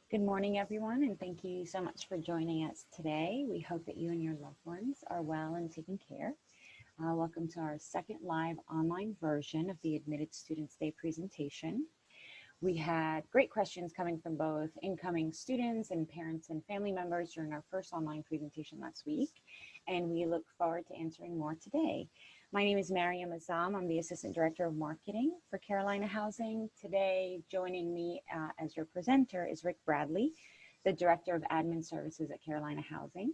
Good morning, everyone, and thank you so much for joining us today. We hope that you and your loved ones are well and taken care. Welcome to our second live online version of the Admitted Students Day presentation. We had great questions coming from both incoming students and parents and family members during our first online presentation last week, and we look forward to answering more today. My name is Mariam Azam. I'm the Assistant Director of Marketing for Carolina Housing. Today, joining me as your presenter is Rick Bradley, the Director of Admin Services at Carolina Housing.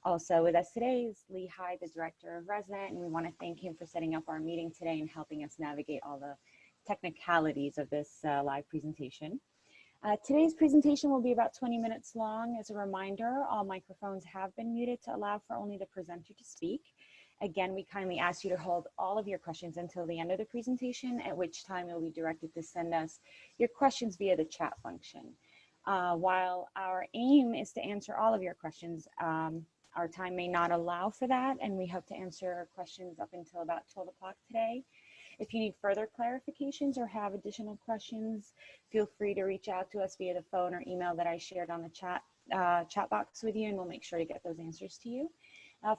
Also with us today is Lee Hyde, the Director of ResNet, and we want to thank him for setting up our meeting today and helping us navigate all the technicalities of this live presentation. Today's presentation will be about 20 minutes long. As a reminder, all microphones have been muted to allow for only the presenter to speak. Again, we kindly ask you to hold all of your questions until the end of the presentation, at which time you'll be directed to send us your questions via the chat function. While our aim is to answer all of your questions, our time may not allow for that, and we hope to answer questions up until about 12 o'clock today. If you need further clarifications or have additional questions, feel free to reach out to us via the phone or email that I shared on the chat box with you, and we'll make sure to get those answers to you.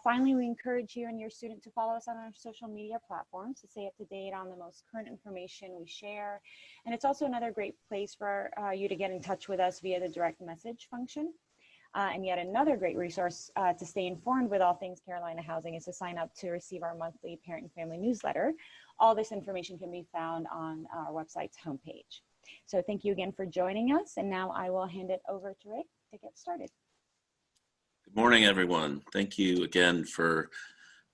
Finally, we encourage you and your student to follow us on our social media platforms to stay up to date on the most current information we share. And it's also another great place for you to get in touch with us via the direct message function. And yet another great resource to stay informed with all things Carolina Housing is to sign up to receive our monthly parent and family newsletter. All this information can be found on our website's homepage. So thank you again for joining us. And now I will hand it over to Rick to get started. Good morning, everyone. Thank you again for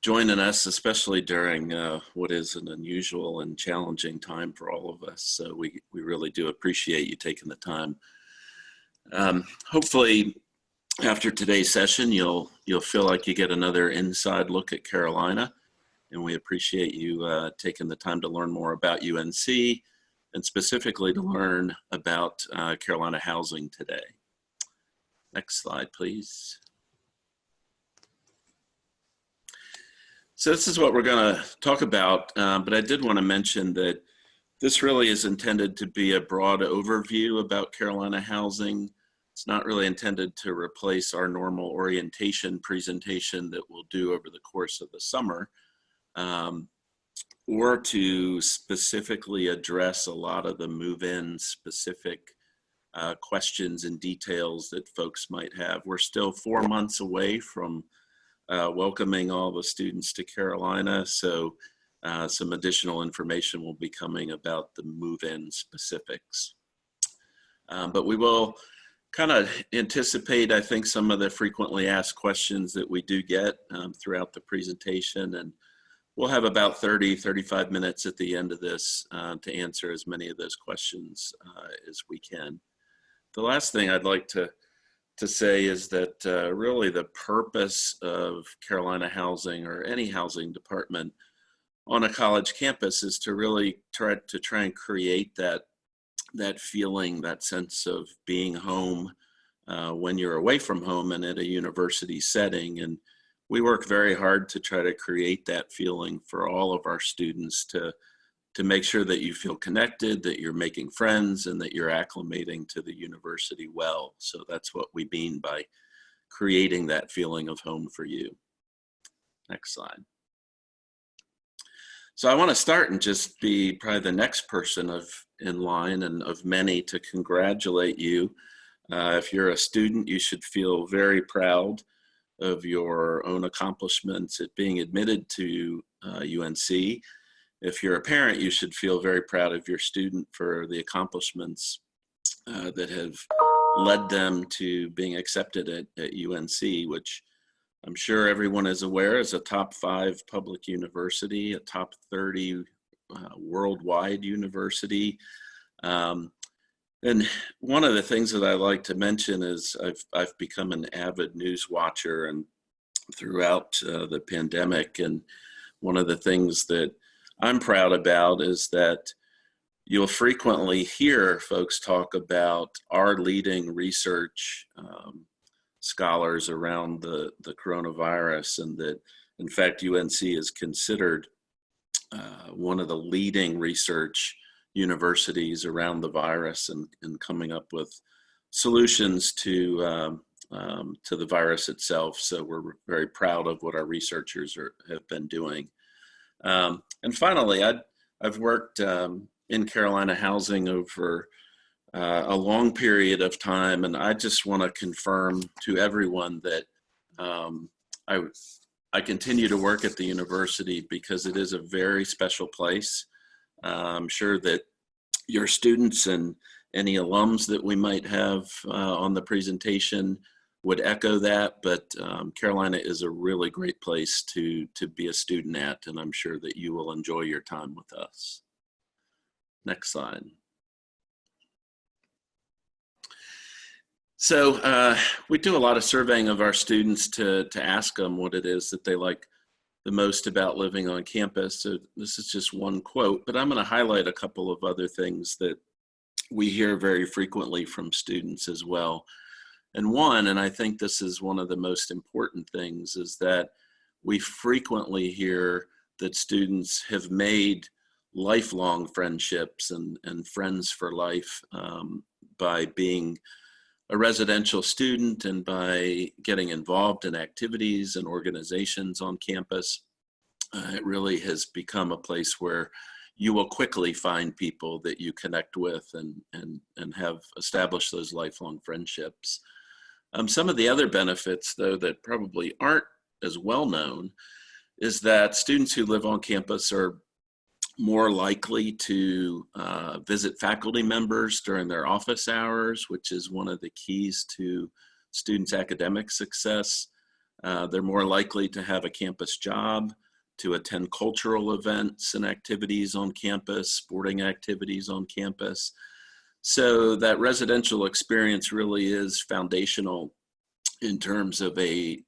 joining us, especially during what is an unusual and challenging time for all of us. So we really do appreciate you taking the time. Hopefully, after today's session, you'll feel like you get another inside look at Carolina, and we appreciate you taking the time to learn more about UNC and specifically to learn about Carolina Housing today. Next slide, please. So this is what we're going to talk about, but I did want to mention that this really is intended to be a broad overview about Carolina Housing. It's not really intended to replace our normal orientation presentation that we'll do over the course of the summer, or to specifically address a lot of the move-in specific questions and details that folks might have. We're still 4 months away from welcoming all the students to Carolina, so some additional information will be coming about the move-in specifics. But we will kind of anticipate, I think, some of the frequently asked questions that we do get throughout the presentation, and we'll have about 30-35 minutes at the end of this to answer as many of those questions as we can. The last thing I'd like to say is that really the purpose of Carolina Housing or any housing department on a college campus is to really try and create that feeling, that sense of being home when you're away from home and at a university setting. And we work very hard to try to create that feeling for all of our students to make sure that you feel connected, that you're making friends, and that you're acclimating to the university well. So that's what we mean by creating that feeling of home for you. Next slide. So I want to start and just be probably the next person in line and of many to congratulate you. If you're a student, you should feel very proud of your own accomplishments at being admitted to UNC. If you're a parent, you should feel very proud of your student for the accomplishments that have led them to being accepted at UNC, which I'm sure everyone is aware is a top 5 public university, a top 30 worldwide university. And one of the things that I like to mention is I've become an avid news watcher and throughout the pandemic. And one of the things that I'm proud about is that you'll frequently hear folks talk about our leading research scholars around the coronavirus, and that in fact UNC is considered one of the leading research universities around the virus and coming up with solutions to the virus itself. So we're very proud of what our researchers have been doing. And finally, I've worked in Carolina housing over a long period of time, and I just want to confirm to everyone that I continue to work at the university because it is a very special place. I'm sure that your students and any alums that we might have on the presentation would echo that, but Carolina is a really great place to be a student at, and I'm sure that you will enjoy your time with us. Next slide. So we do a lot of surveying of our students to ask them what it is that they like the most about living on campus. So this is just one quote, but I'm going to highlight a couple of other things that we hear very frequently from students as well. And one, and I think this is one of the most important things, is that we frequently hear that students have made lifelong friendships and friends for life by being a residential student and by getting involved in activities and organizations on campus. It really has become a place where you will quickly find people that you connect with and have established those lifelong friendships. Some of the other benefits, though, that probably aren't as well known is that students who live on campus are more likely to visit faculty members during their office hours, which is one of the keys to students' academic success. They're more likely to have a campus job, to attend cultural events and activities on campus, sporting activities on campus. So that residential experience really is foundational in terms of a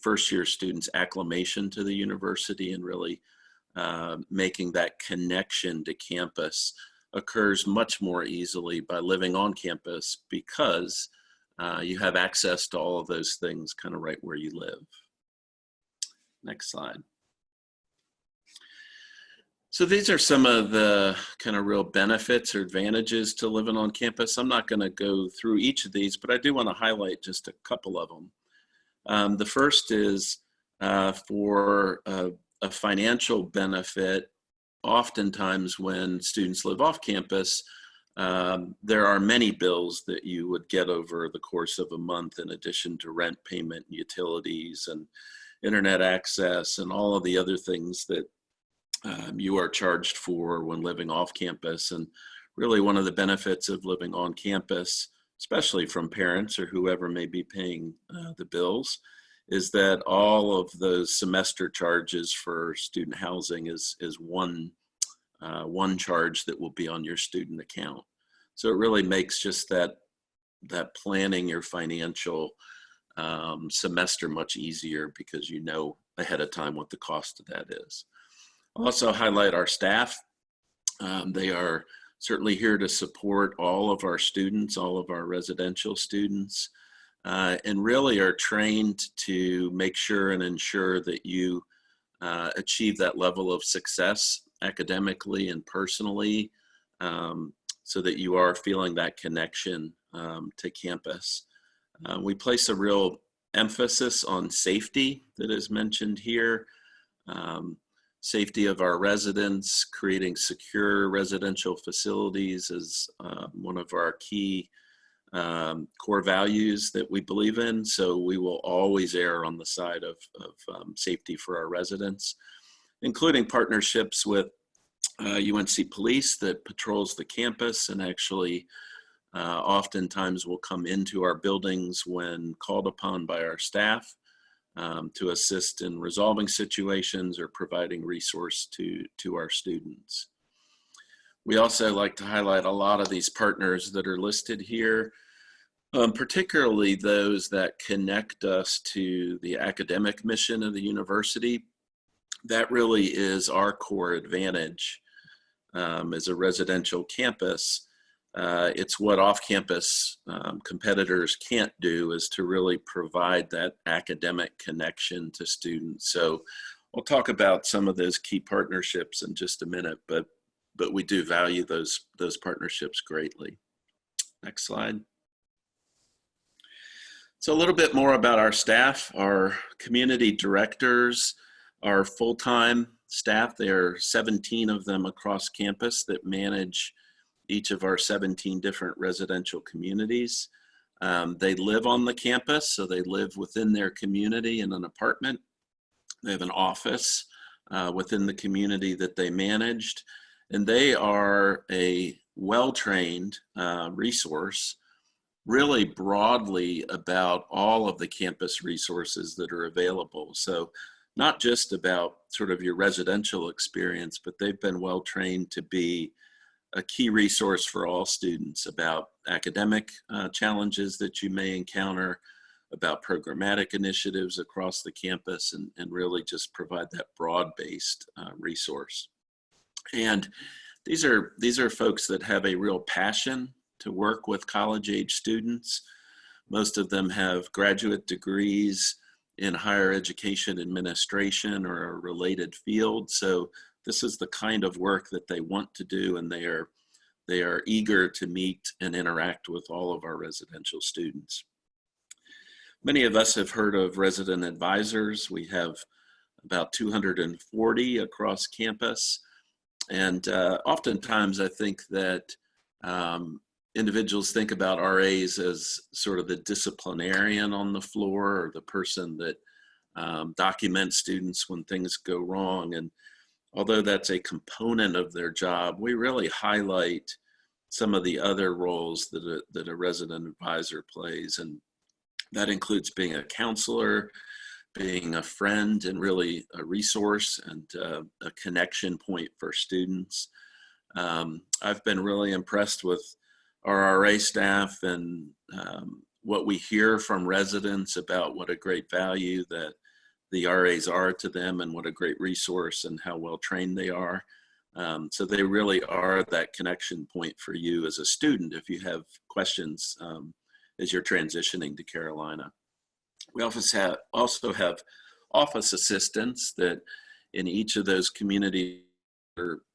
first-year student's acclimation to the university, and really making that connection to campus occurs much more easily by living on campus because you have access to all of those things kind of right where you live. Next slide. So these are some of the kind of real benefits or advantages to living on campus. I'm not going to go through each of these, but I do want to highlight just a couple of them. The first is for a financial benefit. Oftentimes when students live off campus, there are many bills that you would get over the course of a month in addition to rent payment, utilities, and internet access, and all of the other things that you are charged for when living off campus. And really one of the benefits of living on campus, especially from parents or whoever may be paying the bills, is that all of those semester charges for student housing is one charge that will be on your student account. So it really makes just that planning your financial semester much easier because you know ahead of time what the cost of that is. Also highlight our staff. They are certainly here to support all of our students, all of our residential students, and really are trained to make sure and ensure that you achieve that level of success academically and personally, so that you are feeling that connection to campus. We place a real emphasis on safety that is mentioned here. Safety of our residents, creating secure residential facilities is one of our key core values that we believe in. So we will always err on the side of safety for our residents, including partnerships with UNC Police that patrols the campus and actually oftentimes will come into our buildings when called upon by our staff to assist in resolving situations or providing resource to our students. We also like to highlight a lot of these partners that are listed here, particularly those that connect us to the academic mission of the university. That really is our core advantage as a residential campus. It's what off-campus competitors can't do, is to really provide that academic connection to students. So we'll talk about some of those key partnerships in just a minute, but we do value those partnerships greatly. Next slide. So a little bit more about our staff. Our community directors are full-time staff. There are 17 of them across campus that manage each of our 17 different residential communities. They live on the campus, so they live within their community in an apartment. They have an office within the community that they managed, and they are a well-trained resource really broadly about all of the campus resources that are available. So not just about sort of your residential experience, but they've been well trained to be a key resource for all students about academic challenges that you may encounter, about programmatic initiatives across the campus, and really just provide that broad-based resource. And these are folks that have a real passion to work with college-age students. Most of them have graduate degrees in higher education administration or a related field. So this is the kind of work that they want to do, and they are eager to meet and interact with all of our residential students. Many of us have heard of resident advisors. We have about 240 across campus. And oftentimes I think that individuals think about RAs as sort of the disciplinarian on the floor, or the person that documents students when things go wrong. And although that's a component of their job, we really highlight some of the other roles that a resident advisor plays. And that includes being a counselor, being a friend, and really a resource and a connection point for students. I've been really impressed with our RA staff and what we hear from residents about what a great value that the RAs are to them, and what a great resource and how well trained they are. So they really are that connection point for you as a student if you have questions as you're transitioning to Carolina. We also have office assistants that in each of those community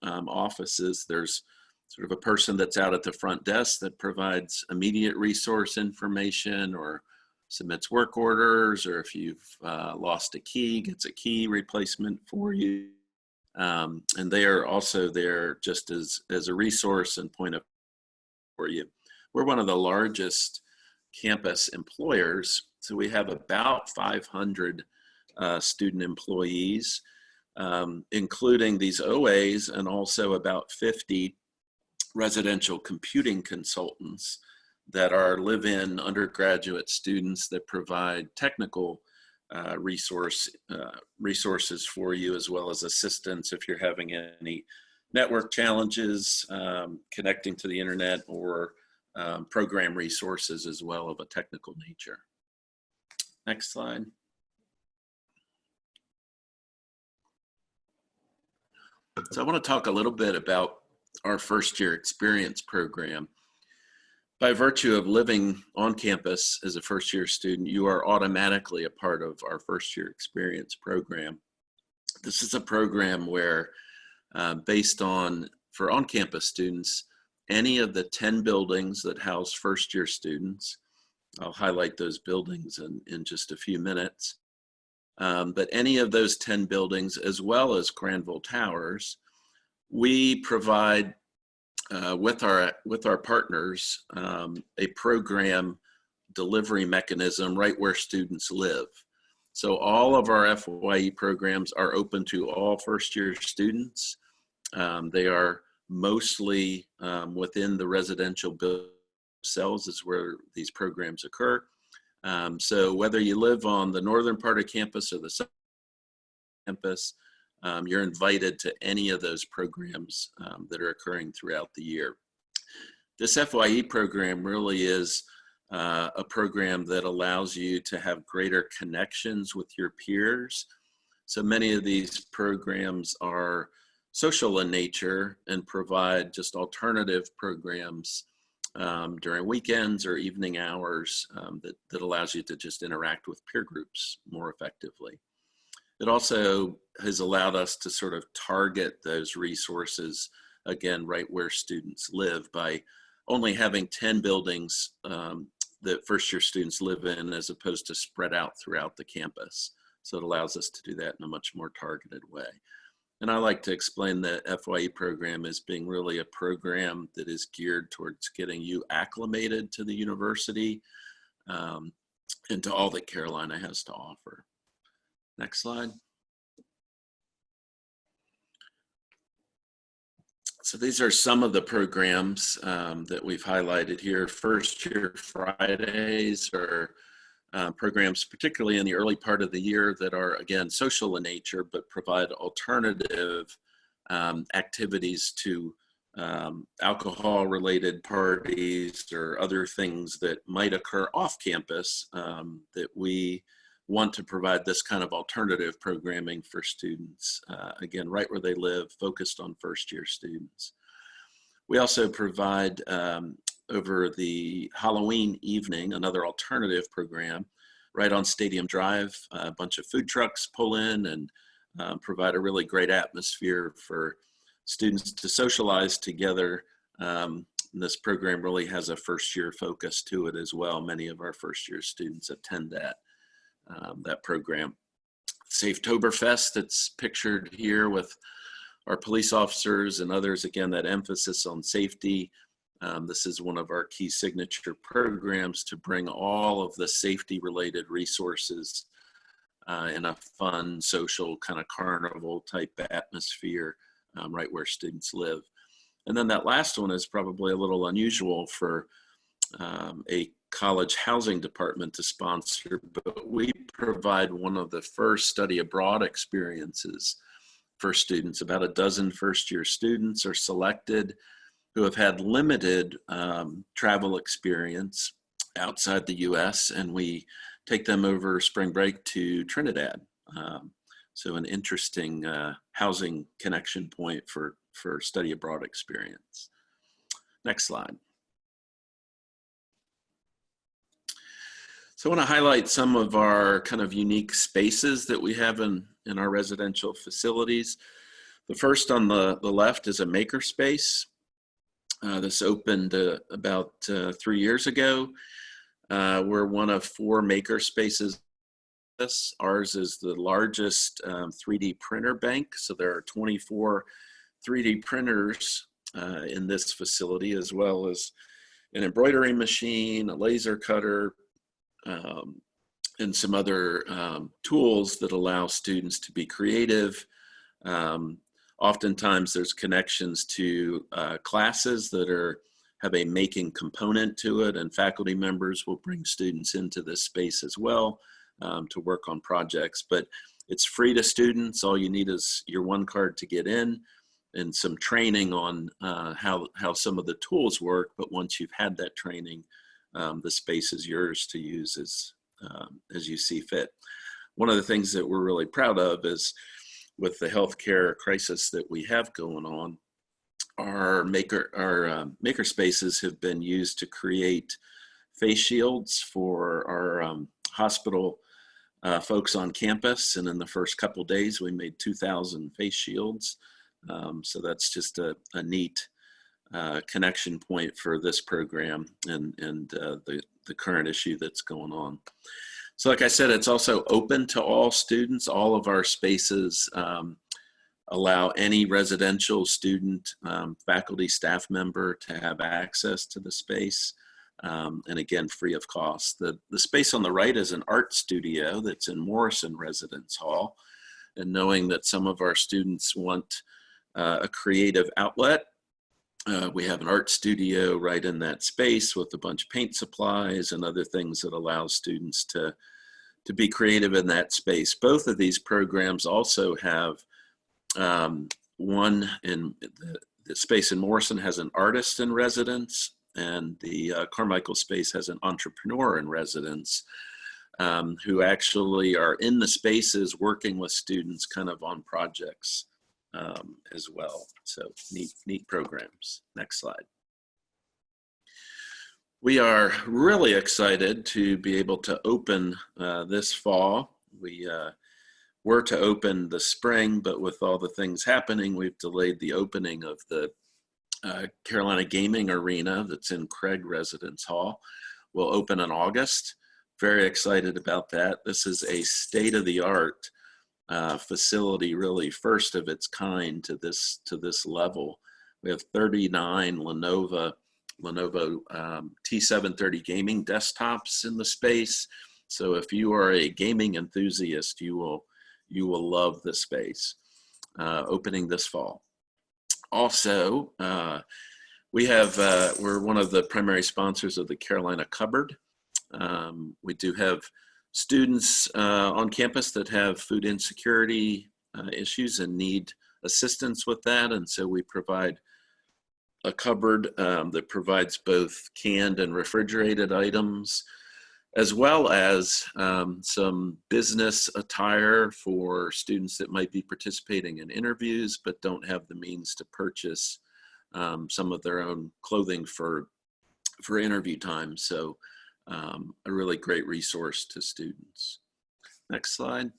offices, there's sort of a person that's out at the front desk that provides immediate resource information, or submits work orders, or if you've lost a key, gets a key replacement for you. And they are also there just as a resource and point of for you. We're one of the largest campus employers, so we have about 500 student employees, including these OAs, and also about 50 residential computing consultants that are live-in undergraduate students that provide technical resources for you, as well as assistance if you're having any network challenges connecting to the internet, or program resources as well of a technical nature. Next slide. So I want to talk a little bit about our first year experience program. By virtue of living on campus as a first year student, you are automatically a part of our first year experience program. This is a program where based on, for on-campus students, any of the 10 buildings that house first year students, I'll highlight those buildings in just a few minutes, but any of those 10 buildings, as well as Granville Towers, we provide with our partners a program delivery mechanism right where students live. So all of our FYE programs are open to all first year students. They are mostly within the residential building themselves is where these programs occur. So whether you live on the northern part of campus or the southern campus, you're invited to any of those programs that are occurring throughout the year. This FYE program really is a program that allows you to have greater connections with your peers. So many of these programs are social in nature and provide just alternative programs during weekends or evening hours that allows you to just interact with peer groups more effectively. It also has allowed us to sort of target those resources, again, right where students live, by only having 10 buildings that first year students live in, as opposed to spread out throughout the campus. So it allows us to do that in a much more targeted way. And I like to explain the FYE program as being really a program that is geared towards getting you acclimated to the university and to all that Carolina has to offer. Next slide. So these are some of the programs that we've highlighted here. First Year Fridays are programs, particularly in the early part of the year, that are, again, social in nature, but provide alternative activities to alcohol-related parties or other things that might occur off campus, that we want to provide this kind of alternative programming for students, again, right where they live, focused on first-year students. We also provide over the Halloween evening, another alternative program right on Stadium Drive. A bunch of food trucks pull in and provide a really great atmosphere for students to socialize together. This program really has a first year focus to it as well. Many of our first year students attend that program. Safetoberfest, that's pictured here with our police officers and others, again, that emphasis on safety. This is one of our key signature programs to bring all of the safety related resources in a fun, social, kind of carnival type atmosphere right where students live. And then that last one is probably a little unusual for a college housing department to sponsor, but we provide one of the first study abroad experiences for students. About a dozen first year students are selected who have had limited travel experience outside the US, and we take them over spring break to Trinidad. So an interesting housing connection point for study abroad experience. Next slide. So I want to highlight some of our kind of unique spaces that we have in our residential facilities. The first on the left is a makerspace. This opened about 3 years ago. We're one of 4 makerspaces. Ours is the largest 3D printer bank. So there are 24 3D printers in this facility, as well as an embroidery machine, a laser cutter, and some other tools that allow students to be creative. Oftentimes there's connections to classes that have a making component to it, and faculty members will bring students into this space as well to work on projects. But it's free to students. All you need is your one card to get in and some training on how some of the tools work. But once you've had that training, the space is yours to use as you see fit. One of the things that we're really proud of is, with the healthcare crisis that we have going on, our maker spaces have been used to create face shields for our hospital folks on campus. And in the first couple days, we made 2,000 face shields. So that's just a neat connection point for this program and the current issue that's going on. So like I said, it's also open to all students. All of our spaces allow any residential student, faculty, staff member to have access to the space, and again, free of cost. The space on the right is an art studio that's in Morrison Residence Hall. And knowing that some of our students want a creative outlet, we have an art studio right in that space with a bunch of paint supplies and other things that allow students to be creative in that space. Both of these programs also have one in the space in Morrison has an artist in residence, and the Carmichael space has an entrepreneur in residence who actually are in the spaces working with students kind of on projects as well. So neat programs. Next slide. We are really excited to be able to open this fall. We were to open this spring, but with all the things happening, we've delayed the opening of the Carolina Gaming Arena that's in Craig Residence Hall. will open in August. Very excited about that. This is a state-of-the-art facility, really first of its kind to this level. We have 39 Lenovo T730 gaming desktops in the space. So if you are a gaming enthusiast, you will love the space. Opening this fall. Also, we're one of the primary sponsors of the Carolina Cupboard. We do have students on campus that have food insecurity issues and need assistance with that, and so we provide a cupboard that provides both canned and refrigerated items, as well as some business attire for students that might be participating in interviews but don't have the means to purchase some of their own clothing for interview time. So a really great resource to students. Next slide.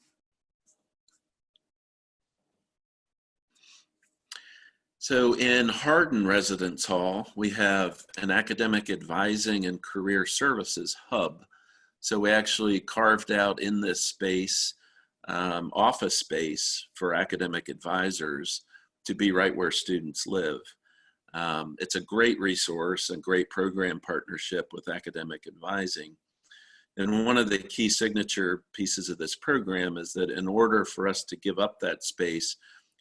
So in Hardin Residence Hall, we have an academic advising and career services hub. So we actually carved out in this space, office space for academic advisors to be right where students live. It's a great resource and great program partnership with academic advising. And one of the key signature pieces of this program is that in order for us to give up that space,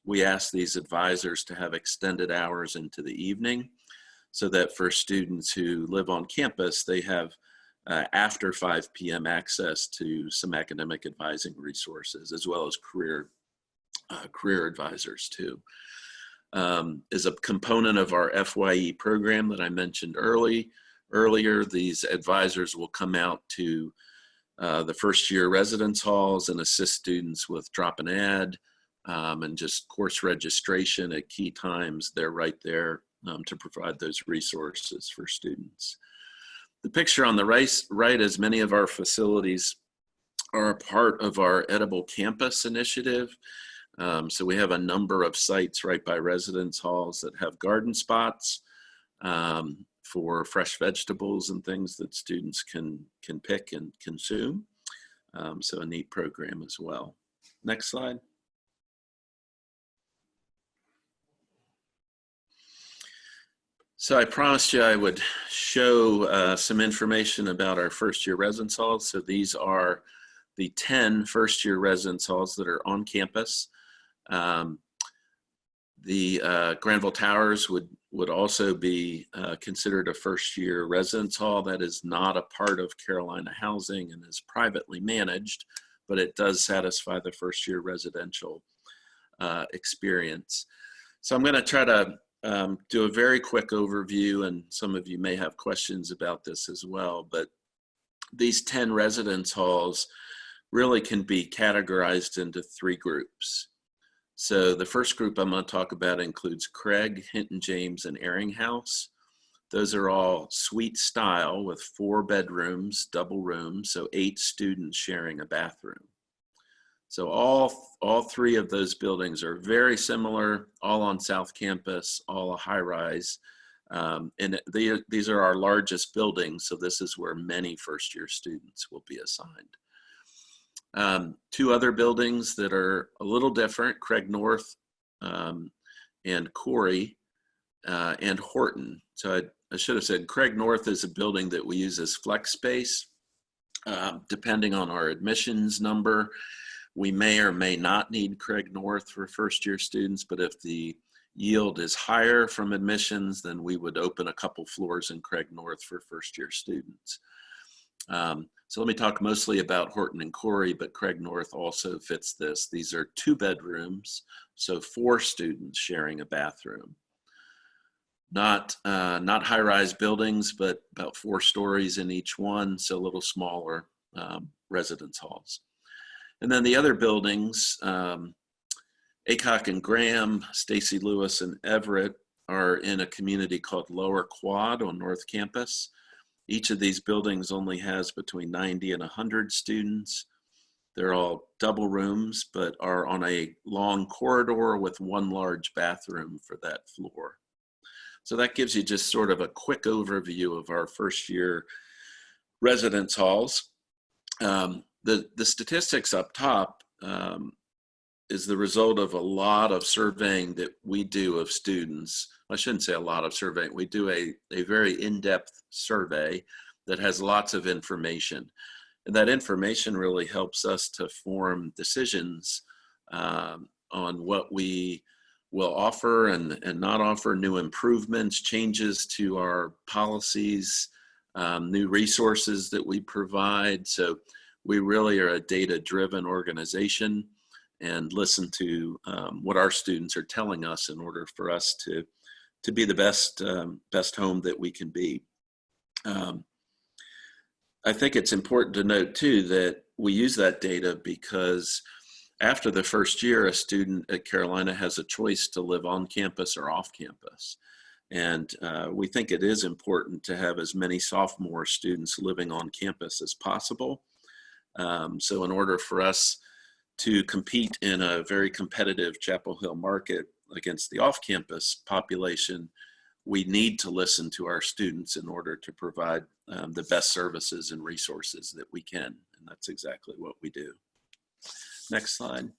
we ask these advisors to have extended hours into the evening so that for students who live on campus, they have after 5 p.m. access to some academic advising resources, as well as career advisors too. Is a component of our FYE program that I mentioned earlier. These advisors will come out to the first year residence halls and assist students with drop and add and just course registration at key times. They're right there to provide those resources for students. The picture on the right is many of our facilities are a part of our Edible Campus initiative. So we have a number of sites right by residence halls that have garden spots for fresh vegetables and things that students can pick and consume. So a neat program as well. Next slide. So I promised you I would show some information about our first year residence halls. So these are the 10 first year residence halls that are on campus. The Granville Towers would also be considered a first year residence hall. That is not a part of Carolina Housing and is privately managed, but it does satisfy the first year residential experience. So I'm going to try to do a very quick overview, and some of you may have questions about this as well, but these 10 residence halls really can be categorized into 3 groups. So the first group I'm going to talk about includes Craig, Hinton James, and Airing House. Those are all suite style with 4 bedrooms, double rooms, so 8 students sharing a bathroom. So all 3 of those buildings are very similar, all on South Campus, all a high rise. And these are our largest buildings, so this is where many first year students will be assigned. 2 other buildings that are a little different, Craig North and Corey and Horton. So I should have said Craig North is a building that we use as flex space. Depending on our admissions number, we may or may not need Craig North for first year students, but if the yield is higher from admissions, then we would open a couple floors in Craig North for first year students. So let me talk mostly about Horton and Corey, but Craig North also fits this. These are 2 bedrooms, so 4 students sharing a bathroom. Not high-rise buildings, but about 4 stories in each one, so a little smaller residence halls. And then the other buildings, Aycock and Graham, Stacy Lewis and Everett, are in a community called Lower Quad on North Campus. Each of these buildings only has between 90 and 100 students. They're all double rooms, but are on a long corridor with 1 large bathroom for that floor. So that gives you just sort of a quick overview of our first year residence halls. The statistics up top is the result of a lot of surveying that we do of students. I shouldn't say a lot of surveying. We do a very in-depth survey that has lots of information. And that information really helps us to form decisions on what we will offer and not offer, new improvements, changes to our policies, new resources that we provide. So we really are a data-driven organization and listen to what our students are telling us in order for us to be the best home that we can be. I think it's important to note too that we use that data because after the first year, a student at Carolina has a choice to live on campus or off campus. And we think it is important to have as many sophomore students living on campus as possible. So in order for us to compete in a very competitive Chapel Hill market against the off-campus population, we need to listen to our students in order to provide the best services and resources that we can. And that's exactly what we do. Next slide.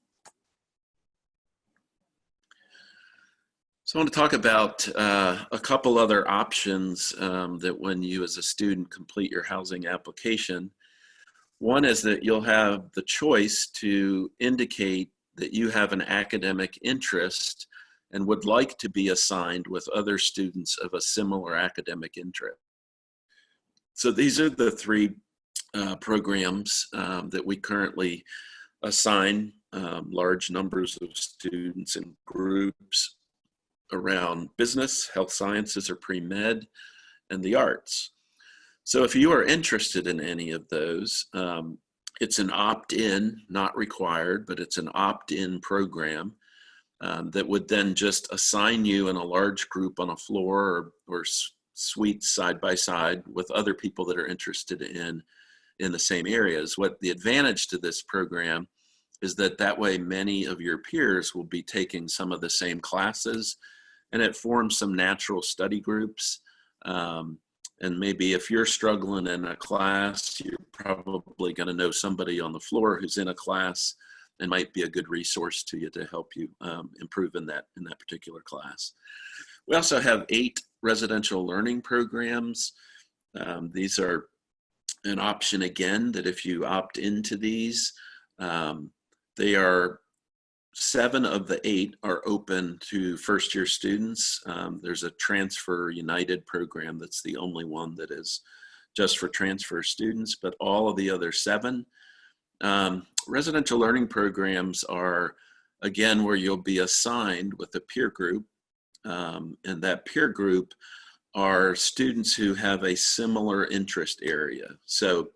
So I want to talk about a couple other options that when you as a student complete your housing application. One is that you'll have the choice to indicate that you have an academic interest and would like to be assigned with other students of a similar academic interest. So these are the three programs that we currently assign large numbers of students in groups around business, health sciences or pre-med, and the arts. So if you are interested in any of those, it's an opt-in, not required, but it's an opt-in program that would then just assign you in a large group on a floor or suites side by side with other people that are interested in the same areas. What the advantage to this program is that way many of your peers will be taking some of the same classes, and it forms some natural study groups. And maybe if you're struggling in a class, you're probably going to know somebody on the floor who's in a class and might be a good resource to you to help you improve in that particular class. We also have 8 residential learning programs. These are an option again, that if you opt into these, they are 7 of the 8 are open to first year students. There's a Transfer United program that's the only one that is just for transfer students, but all of the other 7 residential learning programs are, again, where you'll be assigned with a peer group, and that peer group are students who have a similar interest area. So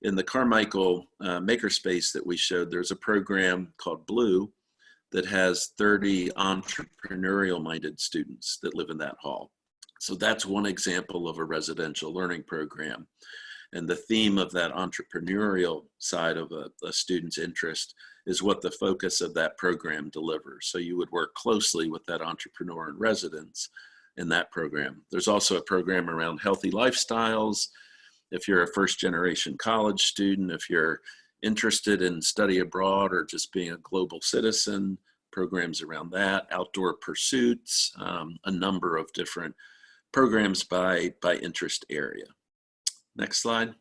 in the Carmichael Makerspace that we showed, there's a program called Blue that has 30 entrepreneurial-minded students that live in that hall. So that's one example of a residential learning program. And the theme of that entrepreneurial side of a student's interest is what the focus of that program delivers. So you would work closely with that entrepreneur in residence in that program. There's also a program around healthy lifestyles. If you're a first-generation college student, if you're interested in study abroad or just being a global citizen, programs around that, outdoor pursuits, a number of different programs by interest area. Next slide.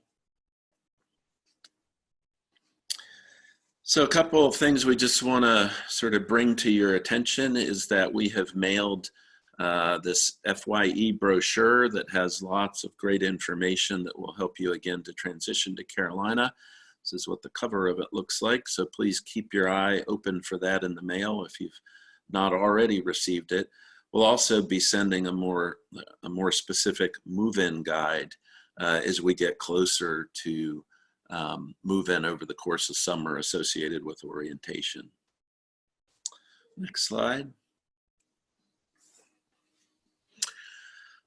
So a couple of things we just want to sort of bring to your attention is that we have mailed this FYE brochure that has lots of great information that will help you again to transition to Carolina. This is what the cover of it looks like. So please keep your eye open for that in the mail if you've not already received it. We'll also be sending a more specific move-in guide as we get closer to move in over the course of summer associated with orientation. Next slide.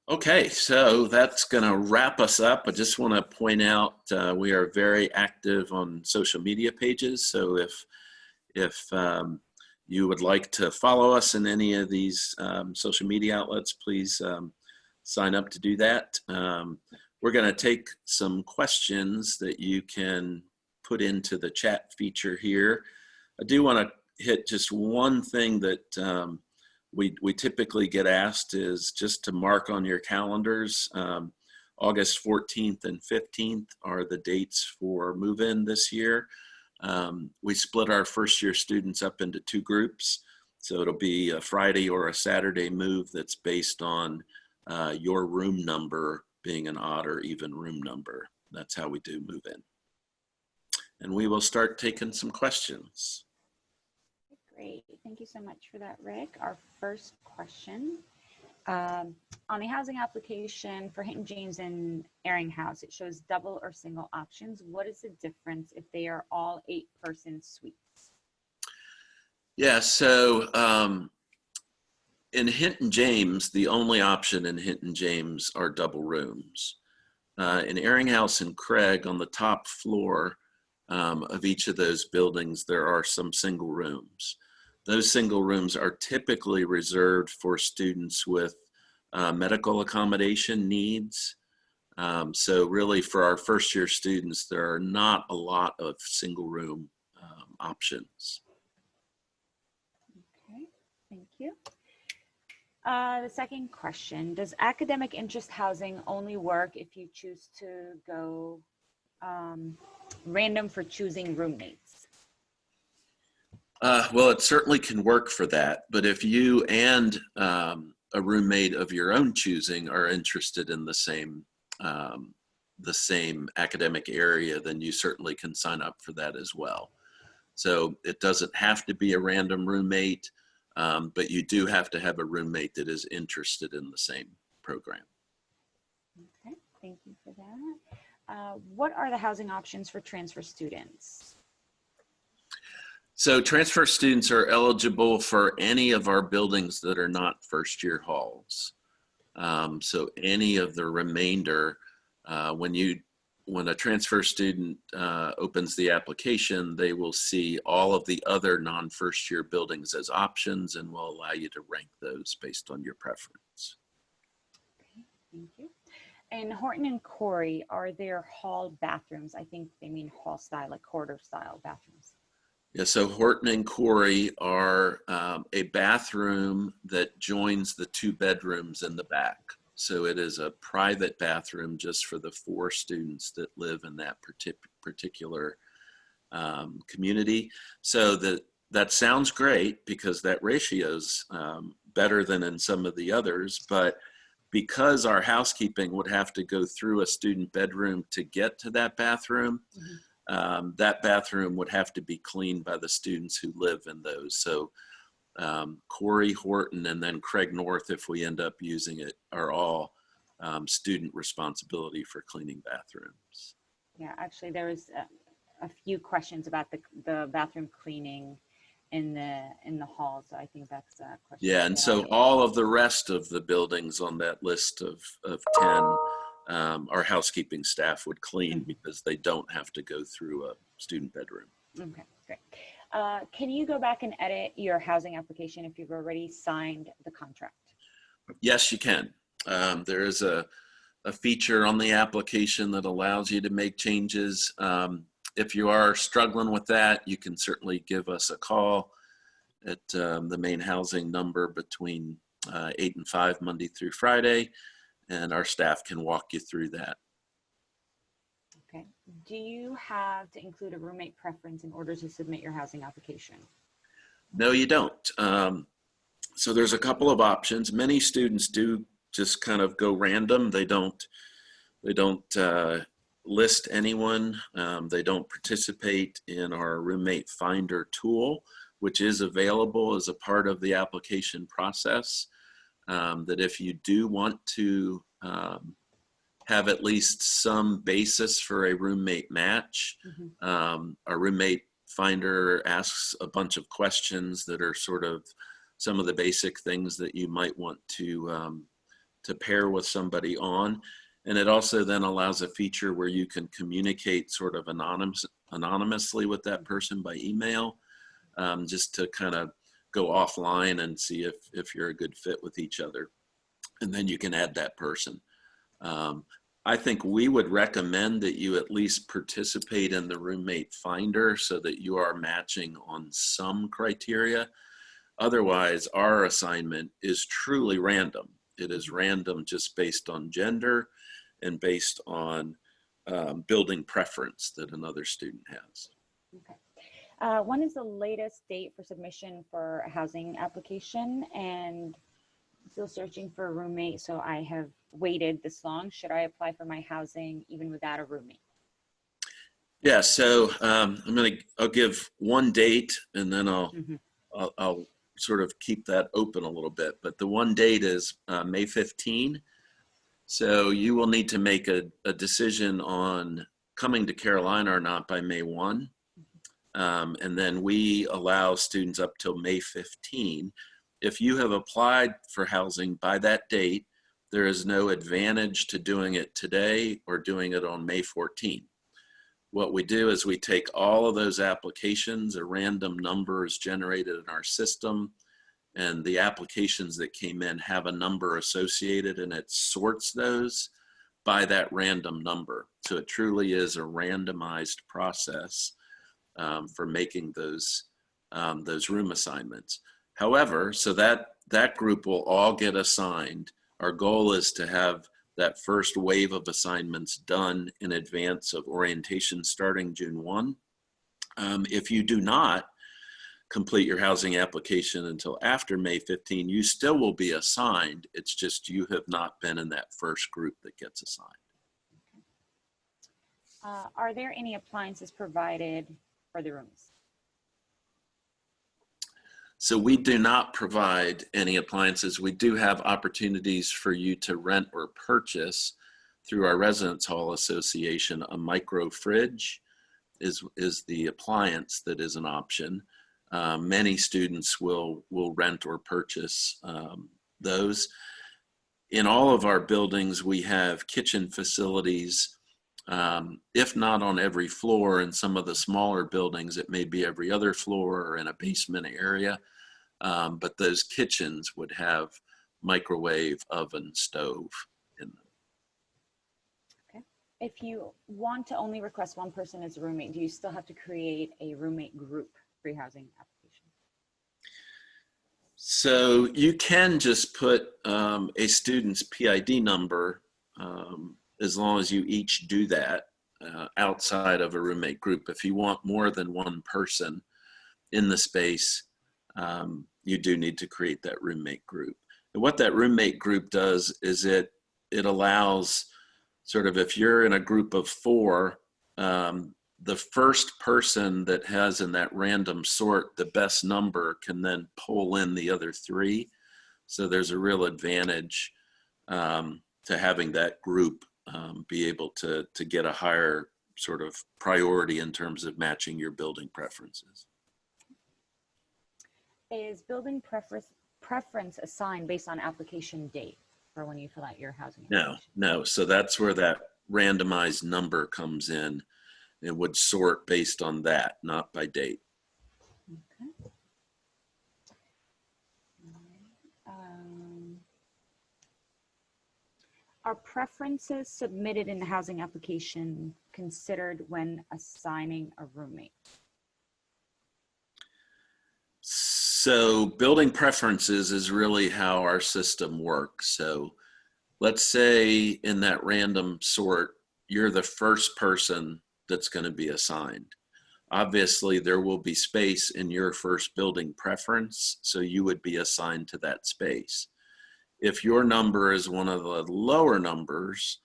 Okay, so that's going to wrap us up. I just want to point out we are very active on social media pages. So if you would like to follow us in any of these social media outlets, please sign up to do that. we're going to take some questions that you can put into the chat feature here. I do want to hit just one thing that we typically get asked is just to mark on your calendars. August 14th and 15th are the dates for move-in this year. We split our first-year students up into 2 groups. So it'll be a Friday or a Saturday move that's based on your room number being an odd or even room number. That's how we do move-in. And we will start taking some questions. Great. Thank you so much for that, Rick. Our first question. On the housing application for Hinton James and Ehringhaus, it shows double or single options. What is the difference if they are all 8-person suites? Yeah, so in Hinton James, the only option in Hinton James are double rooms. In Ehringhaus and Craig, on the top floor of each of those buildings, there are some single rooms. Those single rooms are typically reserved for students with medical accommodation needs. So really for our first year students, there are not a lot of single room options. Okay, thank you. The second question, does academic interest housing only work if you choose to go random for choosing roommates? Well, it certainly can work for that, but if you and a roommate of your own choosing are interested in the same academic area, then you certainly can sign up for that as well. So it doesn't have to be a random roommate, but you do have to have a roommate that is interested in the same program. Okay, thank you for that. What are the housing options for transfer students? So transfer students are eligible for any of our buildings that are not first-year halls. So any of the remainder, when a transfer student opens the application, they will see all of the other non-first year buildings as options and will allow you to rank those based on your preference. Okay, thank you. In Horton and Corey, are there hall bathrooms? I think they mean hall style, like corridor style bathrooms. Yeah, so Horton and Corey are a bathroom that joins the 2 bedrooms in the back. So it is a private bathroom just for the 4 students that live in that particular community. So that sounds great because that ratio's better than in some of the others, but because our housekeeping would have to go through a student bedroom to get to that bathroom, that bathroom would have to be cleaned by the students who live in those. So Corey, Horton, and then Craig North, if we end up using it, are all student responsibility for cleaning bathrooms. Yeah, actually there was a few questions about the bathroom cleaning in the hall, so I think that's a question. Yeah, and so all of the rest of the buildings on that list of 10, our housekeeping staff would clean because they don't have to go through a student bedroom. Okay, great. Can you go back and edit your housing application if you've already signed the contract? Yes, you can. There is a feature on the application that allows you to make changes. If you are struggling with that, you can certainly give us a call at the main housing number between 8 and 5 Monday through Friday, and our staff can walk you through that. Okay. Do you have to include a roommate preference in order to submit your housing application? No, you don't. So there's a couple of options. Many students do just kind of go random. They don't list anyone. They don't participate in our roommate finder tool, which is available as a part of the application process. That if you do want to have at least some basis for a roommate match, our roommate finder asks a bunch of questions that are sort of some of the basic things that you might want to pair with somebody on. And it also then allows a feature where you can communicate sort of anonymously with that person by email, just to kind of go offline and see if you're a good fit with each other. And then you can add that person. I think we would recommend that you at least participate in the roommate finder so that you are matching on some criteria. Otherwise, our assignment is truly random. It is random just based on gender and based on building preference that another student has. Okay. When is the latest date for submission for a housing application? And still searching for a roommate, so I have waited this long. Should I apply for my housing even without a roommate? Yeah, so I'll give one date, and then Mhm. I'll sort of keep that open a little bit. But the one date is May 15. So you will need to make a decision on coming to Carolina or not by May 1. And then we allow students up till May 15. If you have applied for housing by that date, there is no advantage to doing it today or doing it on May 14. What we do is we take all of those applications, a random number is generated in our system, and the applications that came in have a number associated, and it sorts those by that random number. So it truly is a randomized process for making those room assignments. However, so that group will all get assigned. Our goal is to have that first wave of assignments done in advance of orientation starting June 1. If you do not complete your housing application until after May 15, you still will be assigned. It's just you have not been in that first group that gets assigned. Are there any appliances provided for the rooms? So we do not provide any appliances. We do have opportunities for you to rent or purchase through our Residence Hall Association. A micro fridge is the appliance that is an option. Many students will rent or purchase those. In all of our buildings, we have kitchen facilities. If not on every floor, in some of the smaller buildings, it may be every other floor or in a basement area. But those kitchens would have microwave, oven, stove in them. Okay. If you want to only request one person as a roommate, do you still have to create a roommate group for your housing application? So you can just put a student's PID number as long as you each do that outside of a roommate group. If you want more than one person in the space, you do need to create that roommate group. And what that roommate group does is it allows sort of, if you're in a group of 4, the first person that has in that random sort the best number can then pull in the other 3. So there's a real advantage to having that group be able to get a higher sort of priority in terms of matching your building preferences. Is building preference assigned based on application date for when you fill out your housing application? No. So that's where that randomized number comes in. It would sort based on that, not by date. Okay. Are preferences submitted in the housing application considered when assigning a roommate? So building preferences is really how our system works. So let's say in that random sort, you're the first person that's going to be assigned. Obviously, there will be space in your first building preference, so you would be assigned to that space. If your number is one of the lower numbers,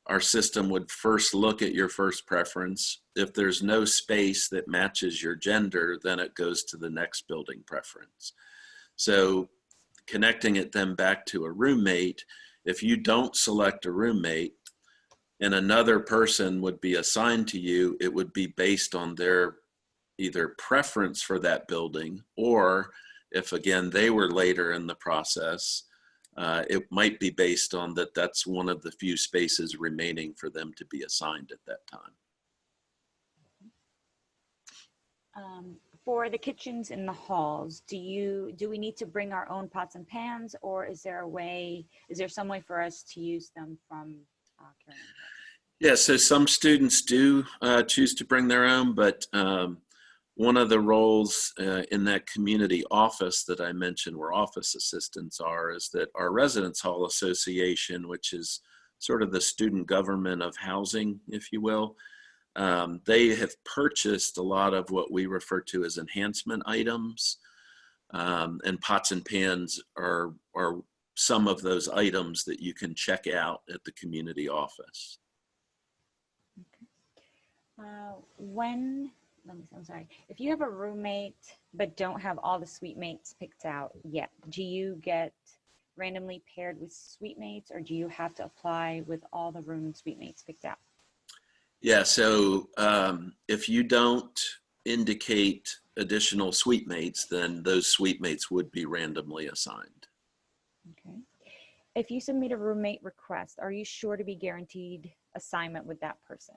our system would first look at your first preference. If there's no space that matches your gender, then it goes to the next building preference. So connecting it then back to a roommate, if you don't select a roommate and another person would be assigned to you, it would be based on their either preference for that building, or if again they were later in the process, it might be based on that's one of the few spaces remaining for them to be assigned at that time. For the kitchens in the halls, do we need to bring our own pots and pans, or is there some way for us to use them from carrying housing? Yeah, so some students do choose to bring their own, but one of the roles in that community office that I mentioned, where office assistants are, is that our Residence Hall Association, which is sort of the student government of housing, if you will, they have purchased a lot of what we refer to as enhancement items, and pots and pans are some of those items that you can check out at the community office. I'm sorry, if you have a roommate but don't have all the suite mates picked out yet, do you get randomly paired with suite mates, or do you have to apply with all the room suite mates picked out? Yeah, so if you don't indicate additional suite mates, then those suite mates would be randomly assigned. Okay. If you submit a roommate request, are you sure to be guaranteed assignment with that person?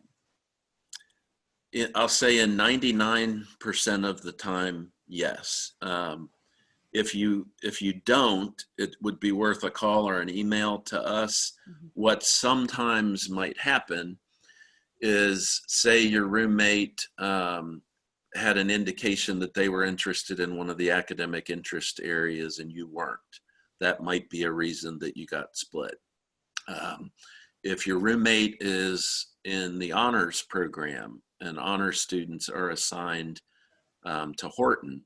I'll say in 99% of the time, yes. If you don't, it would be worth a call or an email to us. Mm-hmm. What sometimes might happen is, say your roommate had an indication that they were interested in one of the academic interest areas and you weren't. That might be a reason that you got split. If your roommate is in the honors program and honors students are assigned to Horton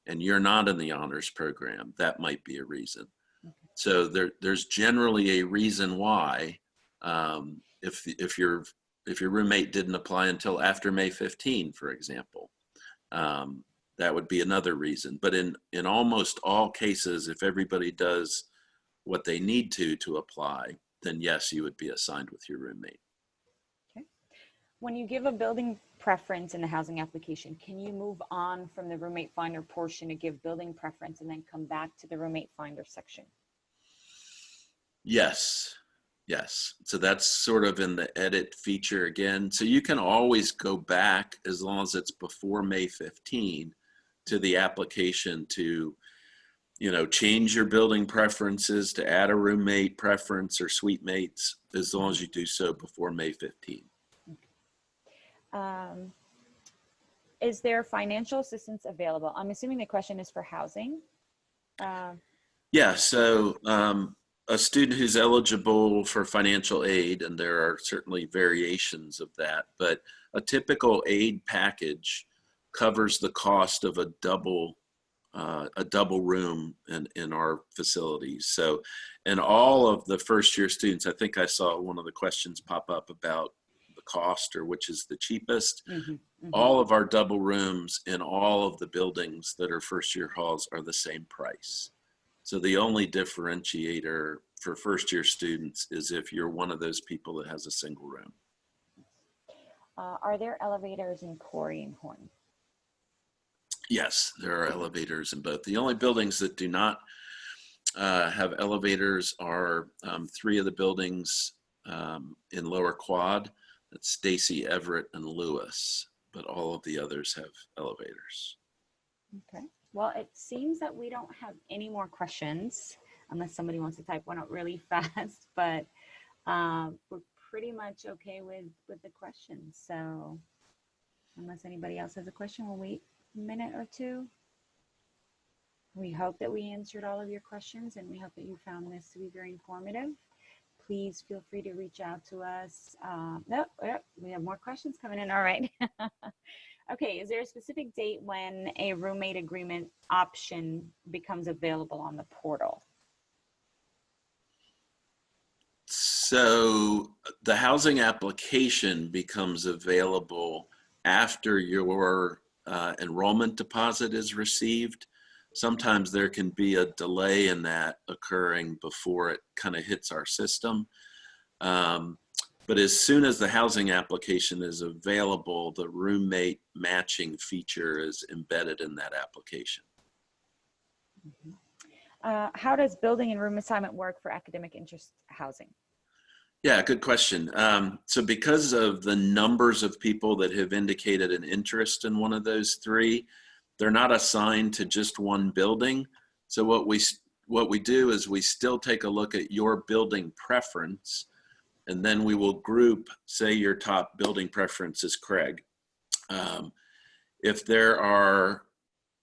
and you're not in the honors program, that might be a reason. Okay. So there's generally a reason why, if your roommate didn't apply until after May 15, for example, that would be another reason. But in almost all cases, if everybody does what they need to apply, then yes, you would be assigned with your roommate. Okay. When you give a building preference in the housing application, can you move on from the roommate finder portion to give building preference and then come back to the roommate finder section? Yes. Yes. So that's sort of in the edit feature again. So you can always go back, as long as it's before May 15, to the application to, change your building preferences, to add a roommate preference or suite mates, as long as you do so before May 15. Okay. Is there financial assistance available? I'm assuming the question is for housing. Yeah. So a student who's eligible for financial aid, and there are certainly variations of that, but a typical aid package covers the cost of a double room in our facilities. So, and all of the first year students, I think I saw one of the questions pop up about the cost or which is the cheapest. Mm-hmm, mm-hmm. All of our double rooms in all of the buildings that are first year halls are the same price. So the only differentiator for first year students is if you're one of those people that has a single room. Are there elevators in Corey and Horton? Yes, there are elevators in both. The only buildings that do not have elevators are 3 of the buildings in Lower Quad. That's Stacy, Everett, and Lewis, but all of the others have elevators. Okay. Well, it seems that we don't have any more questions, unless somebody wants to type one out really fast, but we're pretty much okay with the questions. So unless anybody else has a question, we'll wait a minute or two. We hope that we answered all of your questions, and we hope that you found this to be very informative. Please feel free to reach out to us. We have more questions coming in. All right. Okay, is there a specific date when a roommate agreement option becomes available on the portal? So the housing application becomes available after your enrollment deposit is received. Sometimes there can be a delay in that occurring before it kind of hits our system. But as soon as the housing application is available, the roommate matching feature is embedded in that application. Mm-hmm. How does building and room assignment work for academic interest housing? Yeah, good question. So because of the numbers of people that have indicated an interest in one of those 3, they're not assigned to just one building. So what we do is we still take a look at your building preference, and then we will group, say your top building preference is Craig. If there are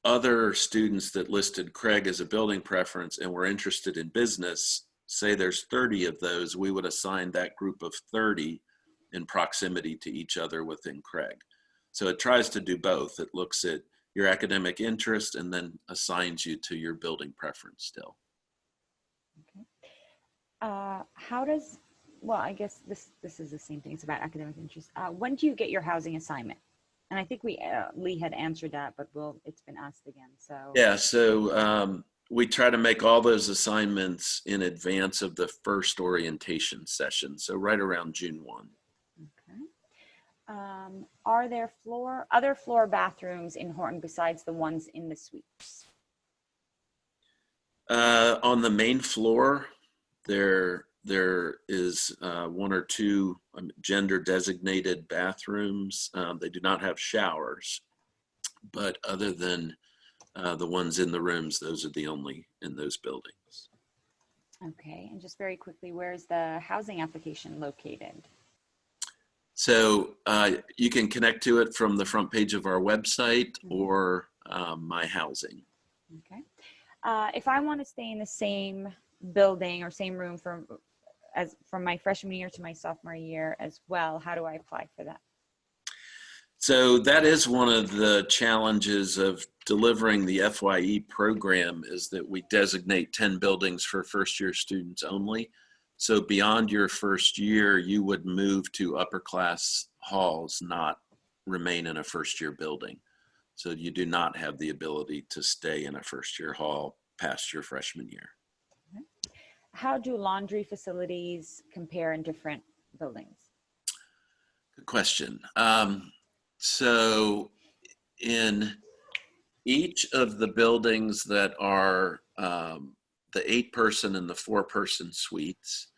other students that listed Craig as a building preference and were interested in business, say there's 30 of those, we would assign that group of 30 in proximity to each other within Craig. So it tries to do both. It looks at your academic interest and then assigns you to your building preference still. Okay. How does, well, I guess this is the same thing. It's about academic interest. When do you get your housing assignment? And I think Lee had answered that, but it's been asked again. So yeah, so we try to make all those assignments in advance of the first orientation session. So right around June 1. Okay. Are there other floor bathrooms in Horton besides the ones in the suites? On the main floor, there is one or two gender designated bathrooms. They do not have showers, but other than the ones in the rooms, those are the only in those buildings. Okay, and just very quickly, where's the housing application located? So you can connect to it from the front page of our website or My Housing. Okay. If I want to stay in the same building or same room from my freshman year to my sophomore year as well, how do I apply for that? So that is one of the challenges of delivering the FYE program, is that we designate 10 buildings for first year students only. So beyond your first year, you would move to upper class halls, not remain in a first year building. So you do not have the ability to stay in a first year hall past your freshman year. How do laundry facilities compare in different buildings? Good question. So in each of the buildings that are the 8-person and the 4-person suites,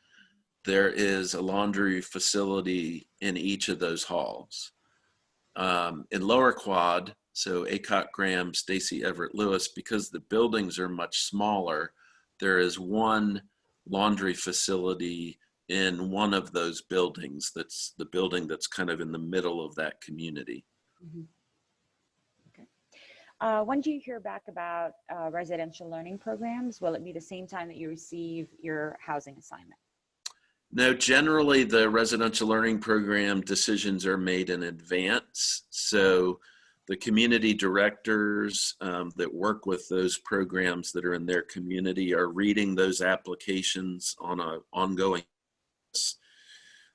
there is a laundry facility in each of those halls. In Lower Quad, so Aycock Graham, Stacy Everett Lewis, because the buildings are much smaller, there is one laundry facility in one of those buildings. That's the building that's kind of in the middle of that community. Mm-hmm. Okay. When do you hear back about residential learning programs? Will it be the same time that you receive your housing assignment? No, generally the residential learning program decisions are made in advance. So the community directors that work with those programs that are in their community are reading those applications on an ongoing basis,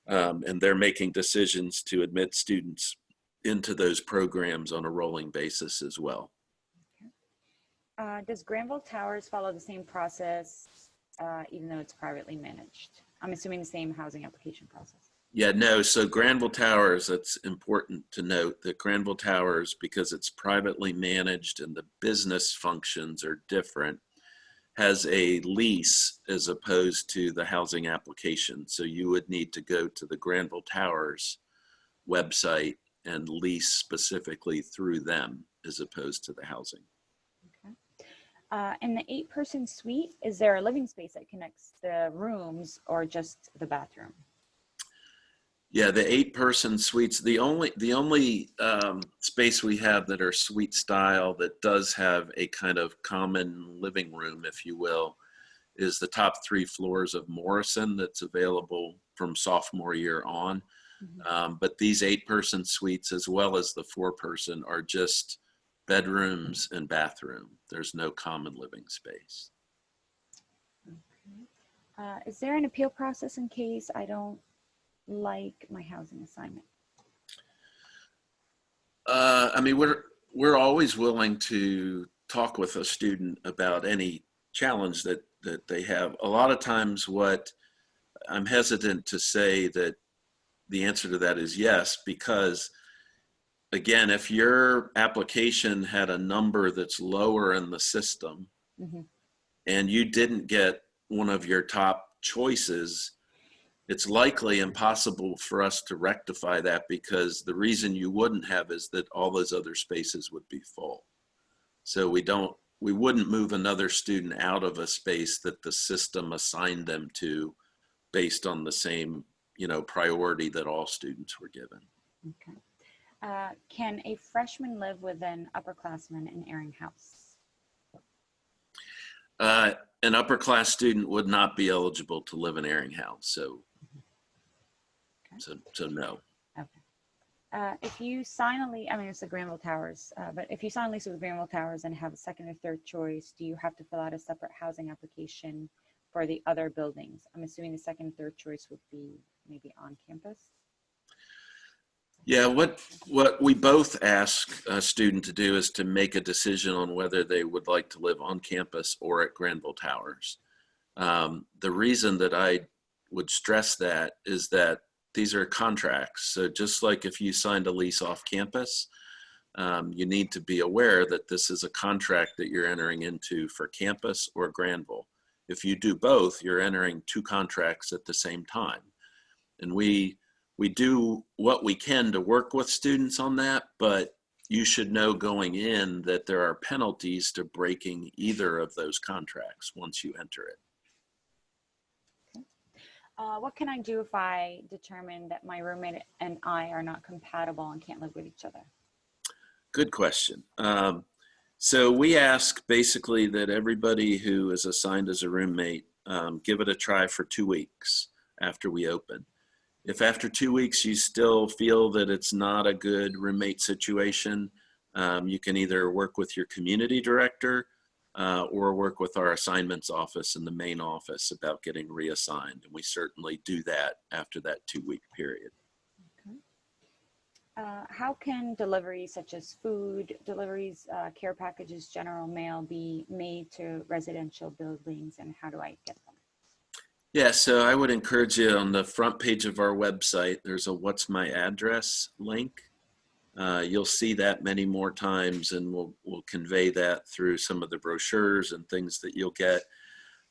and they're making decisions to admit students into those programs on a rolling basis as well. Okay. Does Granville Towers follow the same process, even though it's privately managed? I'm assuming the same housing application process. Yeah, no, so Granville Towers, it's important to note that Granville Towers, because it's privately managed and the business functions are different, has a lease as opposed to the housing application. So you would need to go to the Granville Towers website and lease specifically through them as opposed to the housing. Okay. In the 8-person suite, is there a living space that connects the rooms or just the bathroom? Yeah, the 8-person suites, the only space we have that are suite style that does have a kind of common living room, if you will, is the top 3 floors of Morrison that's available from sophomore year on. Mm-hmm. But these 8-person suites, as well as the 4-person, are just bedrooms and bathroom. There's no common living space. Okay. Is there an appeal process in case I don't like my housing assignment? I mean, we're always willing to talk with a student about any challenge that they have. A lot of times what I'm hesitant to say that the answer to that is yes, because again, if your application had a number that's lower in the system, mm-hmm. and you didn't get one of your top choices, it's likely impossible for us to rectify that, because the reason you wouldn't have is that all those other spaces would be full. So we wouldn't move another student out of a space that the system assigned them to based on the same priority that all students were given. Okay. Can a freshman live with an upperclassman in Erin House? An upper class student would not be eligible to live in Erin House, so no. Okay. If you sign a lease, I mean, it's the Granville Towers, but if you sign a lease with Granville Towers and have a second or third choice, do you have to fill out a separate housing application for the other buildings? I'm assuming the second and third choice would be maybe on campus. Yeah, what we both ask a student to do is to make a decision on whether they would like to live on campus or at Granville Towers. The reason that I would stress that is that these are contracts. So just like if you signed a lease off campus, you need to be aware that this is a contract that you're entering into for campus or Granville. If you do both, you're entering two contracts at the same time. And we do what we can to work with students on that, but you should know going in that there are penalties to breaking either of those contracts once you enter it. What can I do if I determine that my roommate and I are not compatible and can't live with each other? Good question. So we ask basically that everybody who is assigned as a roommate give it a try for 2 weeks after we open. If after 2 weeks you still feel that it's not a good roommate situation, you can either work with your community director or work with our assignments office in the main office about getting reassigned. And we certainly do that after that 2-week period. Okay. How can deliveries such as food deliveries, care packages, general mail be made to residential buildings, and how do I get them? Yeah, so I would encourage you on the front page of our website, there's a What's My Address link. You'll see that many more times, and we'll convey that through some of the brochures and things that you'll get.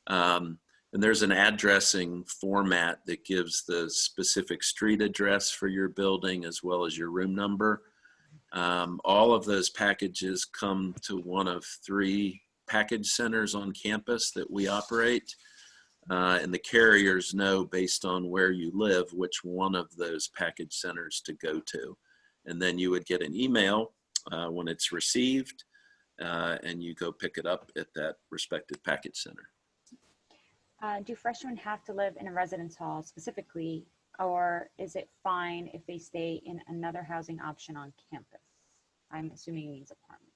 And there's an addressing format that gives the specific street address for your building as well as your room number. All of those packages come to one of 3 package centers on campus that we operate. And the carriers know based on where you live which one of those package centers to go to. And then you would get an email when it's received, and you go pick it up at that respective package center. Do freshmen have to live in a residence hall specifically, or is it fine if they stay in another housing option on campus? I'm assuming it means apartments.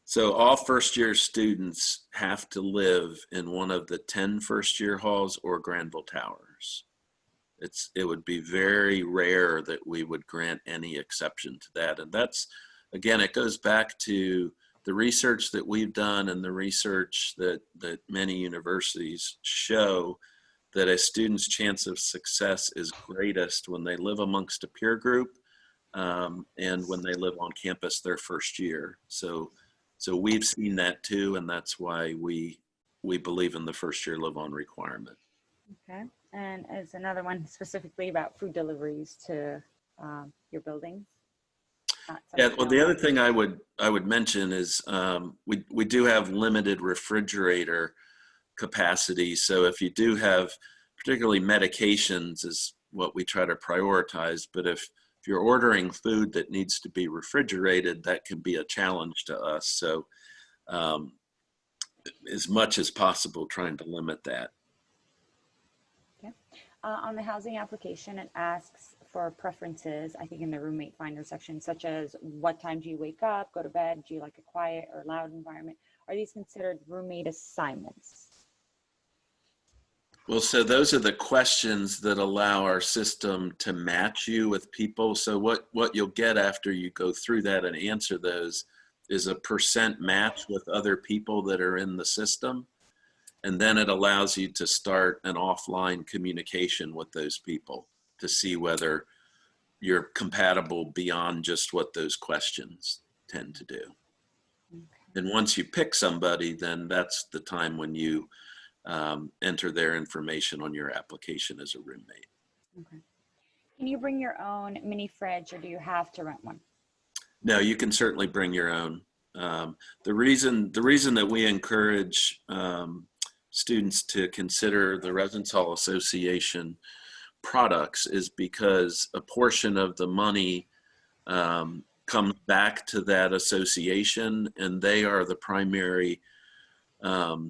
So all first-year students have to live in one of the 10 first-year halls or Granville Towers. It would be very rare that we would grant any exception to that. And that's, again, it goes back to the research that we've done and the research that many universities show that a student's chance of success is greatest when they live amongst a peer group and when they live on campus their first year. So we've seen that too, and that's why we believe in the first year live on requirement. Okay, and as another one specifically about food deliveries to your buildings. Yeah, well, the other thing I would mention is we do have limited refrigerator capacity. So if you do have, particularly medications is what we try to prioritize, but if you're ordering food that needs to be refrigerated, that can be a challenge to us. So as much as possible, trying to limit that. Okay. On the housing application, it asks for preferences, I think in the roommate finder section, such as what time do you wake up, go to bed, do you like a quiet or loud environment? Are these considered roommate assignments? Well, so those are the questions that allow our system to match you with people. So what you'll get after you go through that and answer those is a % match with other people that are in the system. And then it allows you to start an offline communication with those people to see whether you're compatible beyond just what those questions tend to do. Okay. And once you pick somebody, then that's the time when you enter their information on your application as a roommate. Okay. Can you bring your own mini fridge, or do you have to rent one? No, you can certainly bring your own. The reason that we encourage students to consider the Residence Hall Association products is because a portion of the money comes back to that association, and they are the primary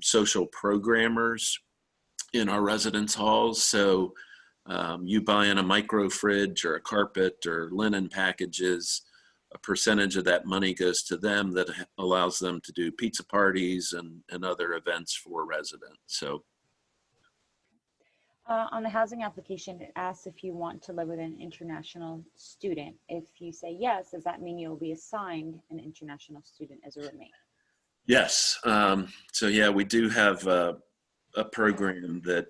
social programmers in our residence halls. So you buy in a micro fridge or a carpet or linen packages, a percentage of that money goes to them that allows them to do pizza parties and other events for residents. So On the housing application, it asks if you want to live with an international student. If you say yes, does that mean you'll be assigned an international student as a roommate? yes, so yeah, we do have a program that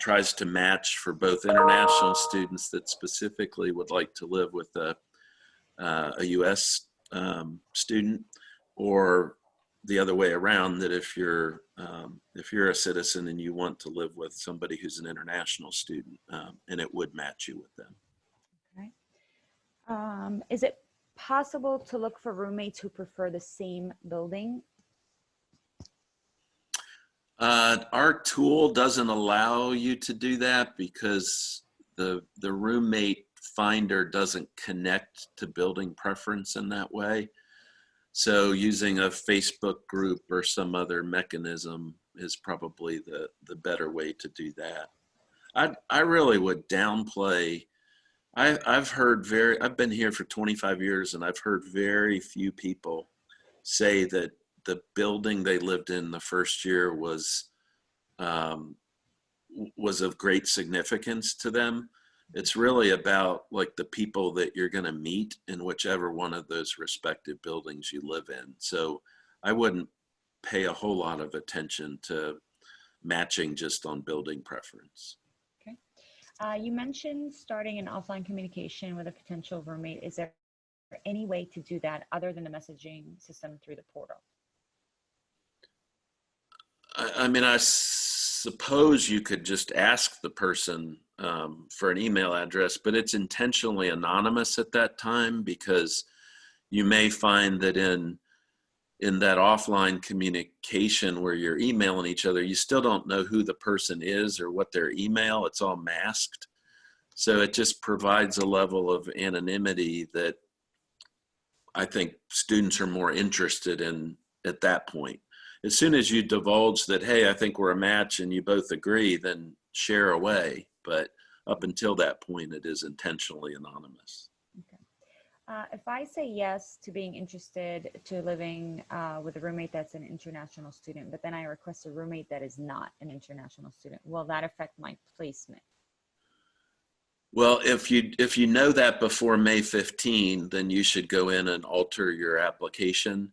tries to match for both international students that specifically would like to live with a U.S. Student, or the other way around, that if you're a citizen and you want to live with somebody who's an international student, and it would match you with them. Okay. Is it possible to look for roommates who prefer the same building? Our tool doesn't allow you to do that because the roommate finder doesn't connect to building preference in that way. So using a Facebook group or some other mechanism is probably the better way to do that. I really would downplay. I've been here for 25 years, and I've heard very few people say that the building they lived in the first year was of great significance to them. It's really about like the people that you're going to meet in whichever one of those respective buildings you live in. So I wouldn't pay a whole lot of attention to matching just on building preference. Okay. You mentioned starting an offline communication with a potential roommate. Is there any way to do that other than the messaging system through the portal? I mean, I suppose you could just ask the person for an email address, but it's intentionally anonymous at that time, because you may find that in that offline communication where you're emailing each other, you still don't know who the person is or what their email, it's all masked. So it just provides a level of anonymity that I think students are more interested in at that point. As soon as you divulge that, hey, I think we're a match, and you both agree, then share away. But up until that point, it is intentionally anonymous. Okay. If I say yes to being interested to living with a roommate that's an international student, but then I request a roommate that is not an international student, will that affect my placement? Well, if you know that before May 15, then you should go in and alter your application.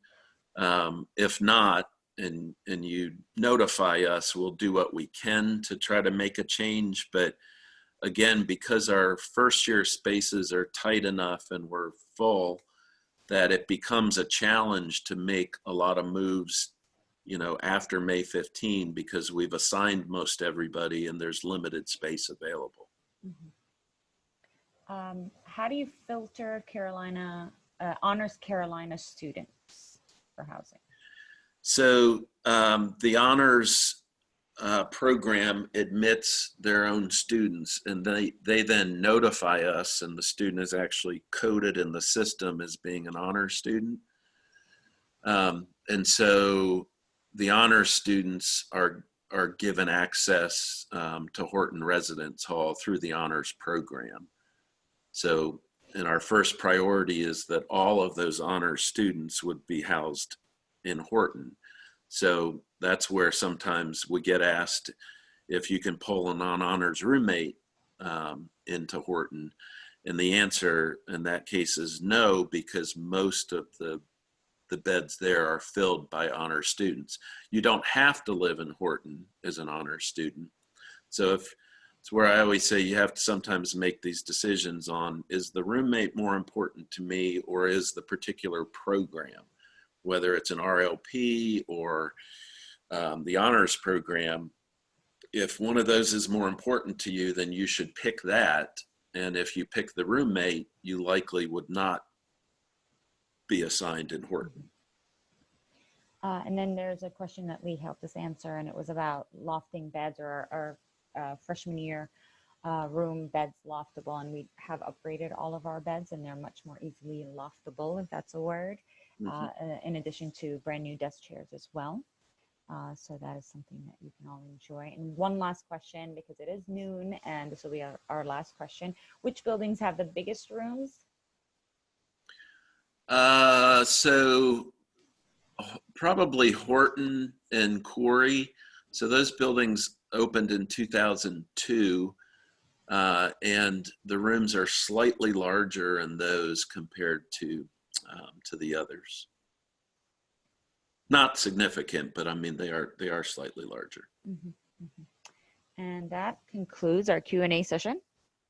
If not, and you notify us, we'll do what we can to try to make a change. But again, because our first year spaces are tight enough and we're full, that it becomes a challenge to make a lot of moves, after May 15, because we've assigned most everybody and there's limited space available. Mm-hmm. How do you filter Honors Carolina students for housing? So the honors program admits their own students, and they then notify us, and the student is actually coded in the system as being an honors student. And so the honors students are given access to Horton Residence Hall through the honors program. So, and our first priority is that all of those honors students would be housed in Horton. So that's where sometimes we get asked if you can pull a non-honors roommate into Horton. And the answer in that case is no, because most of the beds there are filled by honors students. You don't have to live in Horton as an honors student. So it's where I always say you have to sometimes make these decisions on, is the roommate more important to me, or is the particular program, whether it's an RLP or the honors program. If one of those is more important to you, then you should pick that. And if you pick the roommate, you likely would not be assigned in Horton. And then there's a question that Lee helped us answer, and it was about lofting beds or freshman year. room beds loftable, and we have upgraded all of our beds, and they're much more easily loftable, if that's a word, in addition to brand new desk chairs as well. So that is something that you can all enjoy. And one last question, because it is noon, and this will be our last question. Which buildings have the biggest rooms? So probably Horton and Quarry. So those buildings opened in 2002, and the rooms are slightly larger in those compared to the others. Not significant, but I mean they are slightly larger. And that concludes our Q&A session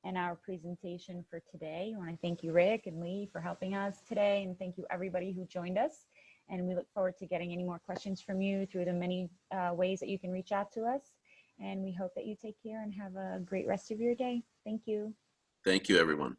and our presentation for today. I want to thank you, Rick and Lee, for helping us today, and thank you everybody who joined us. And we look forward to getting any more questions from you through the many ways that you can reach out to us. And we hope that you take care and have a great rest of your day. Thank you. Thank you, everyone.